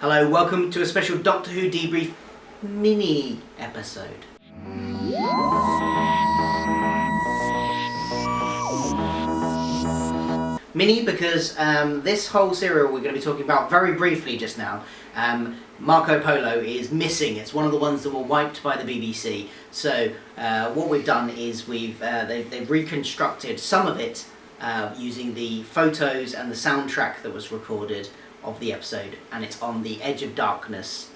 Hello, welcome to a special Doctor Who debrief mini episode. Mini because this whole serial we're going to be talking about very briefly just now. Marco Polo is missing. It's one of the ones that were wiped by the BBC. So what we've done is they've reconstructed some of it using the photos and the soundtrack that was recorded of the episode, and it's on the Edge of Darkness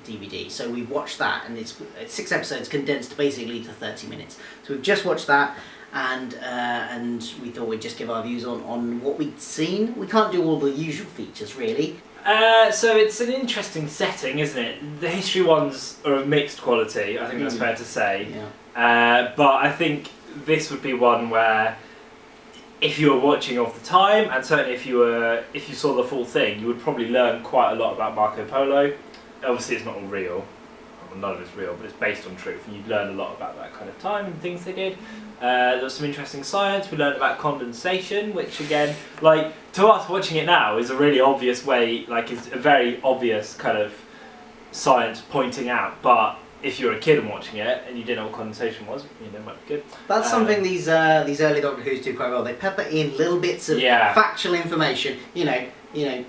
DVD. So we've watched that, and it's 6 episodes condensed basically to 30 minutes. So we've just watched that, and we thought we'd just give our views on what we'd seen. We can't do all the usual features really. So it's an interesting setting, isn't it? The history ones are of mixed quality, I think that's fair to say. Yeah. But I think this would be one where, if you were watching all the time, and certainly if you saw the full thing, you would probably learn quite a lot about Marco Polo. Obviously it's not all real, well, none of it's real, but it's based on truth, and you'd learn a lot about that kind of time and things they did. There was some interesting science. We learned about condensation, which again, like, to us watching it now is a really obvious way, like it's a very obvious kind of science pointing out, but if you're a kid and watching it and you didn't know what condensation was, you know, it might be good. That's something these early Doctor Who's do quite well. They pepper in little bits of factual information, you know,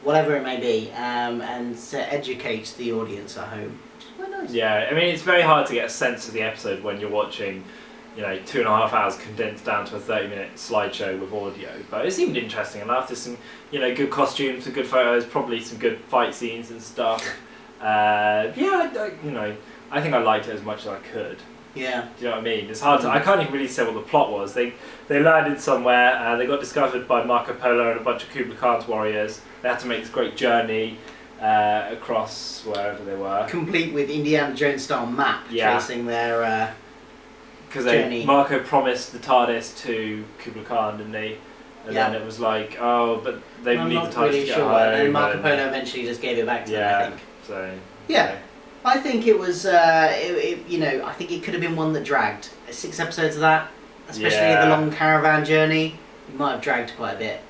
whatever it may be, and to educate the audience at home, which is quite nice. Yeah, I mean, it's very hard to get a sense of the episode when you're watching, 2.5 hours condensed down to a 30-minute slideshow with audio. But it seemed interesting enough. There's some, good costumes, some good photos, probably some good fight scenes and stuff. I think I liked it as much as I could. Yeah. Do you know what I mean? It's hard to. I can't even really say what the plot was. They landed somewhere. They got discovered by Marco Polo and a bunch of Kublai Khan's warriors. They had to make this great journey across wherever they were. Complete with Indiana Jones style map tracing their journey. Marco promised the TARDIS to Kublai Khan, didn't he? And then it was like, oh, but they need the TARDIS really to get sure. home. And Marco Polo eventually just gave it back to them, I think. So. Yeah. I think it was, I think it could have been one that dragged. 6 episodes of that, especially the long caravan journey, it might have dragged quite a bit.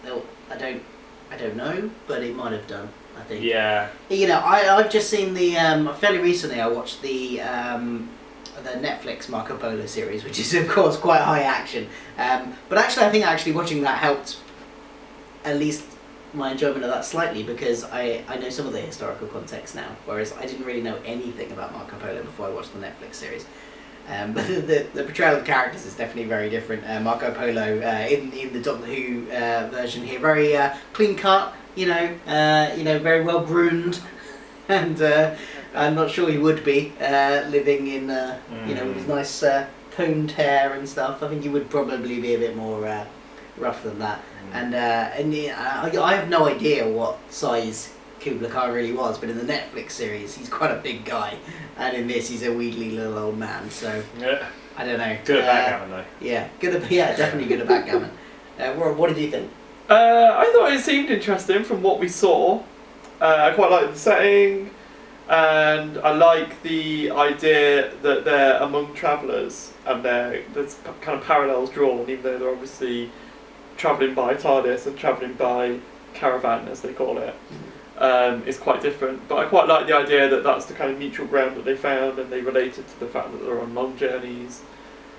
I don't know, but it might have done, I think. Yeah. I've just seen fairly recently I watched the Netflix Marco Polo series, which is of course quite high action. But actually I think watching that helped at least my enjoyment of that slightly, because I know some of the historical context now, whereas I didn't really know anything about Marco Polo before I watched the Netflix series. But the portrayal of the characters is definitely very different. Marco Polo in the Doctor Who version here, very clean cut, very well groomed, and I'm not sure he would be living in with his nice combed hair and stuff. I think he would probably be a bit more rough than that. And I have no idea what size Kublai Khan really was, but in the Netflix series he's quite a big guy, and in this he's a weedly little old man. So I don't know. Good at backgammon though. Yeah, definitely good at backgammon. What did you think? I thought it seemed interesting from what we saw. I quite like the setting, and I like the idea that they're among travellers, and there's kind of parallels drawn, even though they're obviously travelling by TARDIS and travelling by caravan, as they call it, is quite different. But I quite like the idea that that's the kind of mutual ground that they found, and they related to the fact that they're on long journeys.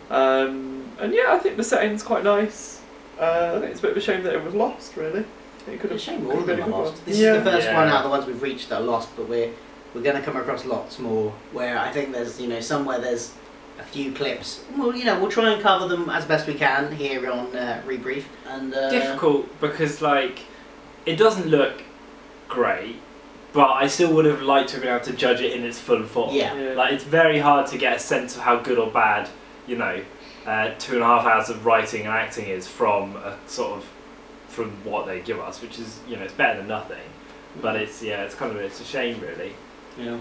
I think the setting's quite nice. I think it's a bit of a shame that it was lost, really. It could have, it's a shame all of them are lost. This is the first one out of the ones we've reached that are lost, but we're going to come across lots more where I think there's somewhere there's a few clips. Well, we'll try and cover them as best we can here on Rebrief. And difficult because it doesn't look great, but I still would have liked to have been able to judge it in its full form. Yeah. It's very hard to get a sense of how good or bad 2.5 hours of writing and acting is from from what they give us, which is it's better than nothing. But it's a shame really. Yeah.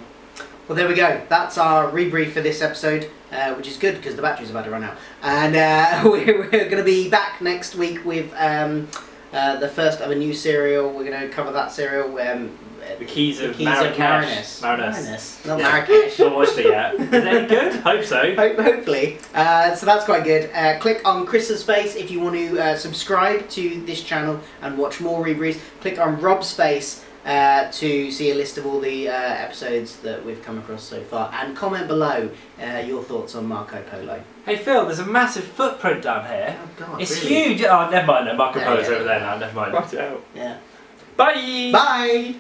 Well, there we go. That's our rebrief for this episode, which is good because the battery's about to run out. And we're going to be back next week with the first of a new serial. We're going to cover that serial. The Keys of Marinus. Marinus, not Marrakesh. Not watched it yet. Is it any good? Hope so. Hopefully. So that's quite good. Click on Chris's face if you want to subscribe to this channel and watch more rebriefs. Click on Rob's face to see a list of all the episodes that we've come across so far, and comment below your thoughts on Marco Polo. Hey Phil, there's a massive footprint down here. Oh God, It's really? huge. Oh, never mind. No, Marco Yeah, Polo's yeah, over there now. Never mind. Write it out. Yeah. Bye. Bye.